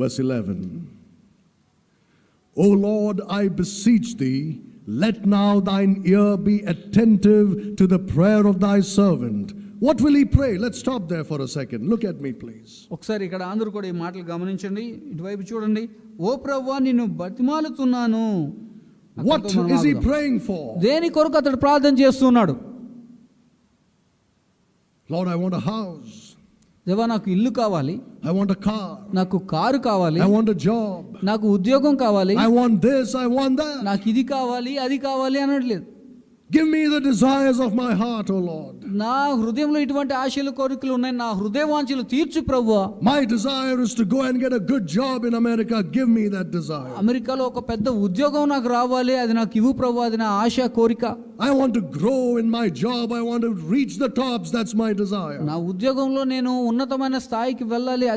Verse 11. O Lord, I beseech thee, let now thine ear be attentive to the prayer of thy servant. What will he pray? Let's stop there for a second. Look at me, please. ఒకసారి ఇక్కడ అందరూ కూడా ఈ మాటలు గమనించండి, ఇటువైపు చూడండి. ఓ ప్రభువా, నిన్ను బతిమాలుతున్నాను. What is he praying for? దేని కొరకు అతడు ప్రార్థన చేస్తున్నాడు? Lord, I want a house. దేవా, నాకు ఇల్లు కావాలి. I want a car. నాకు కారు కావాలి. I want a job. నాకు ఉద్యోగం కావాలి. I want this, I want that. నాకు ఇది కావాలి, అది కావాలి అనట్లేదు. Give me the desires of my heart, O Lord. నా హృదయంలో ఇటువంటి ఆశలు కోరికలు ఉన్నాయి, నా హృదయ వాంఛలు తీర్చు ప్రభువా. My desire is to go and get a good job in America. Give me that desire. అమెరికాలో ఒక పెద్ద ఉద్యోగం నాకు రావాలి, అది నాకు ఇవ్వు ప్రభువా. అది నా ఆశ, కోరిక. I want to grow in my job. I want to reach the tops. That's my desire. నా ఉద్యోగంలో నేను ఉన్నతమైన స్థాయికి వెళ్ళాలి.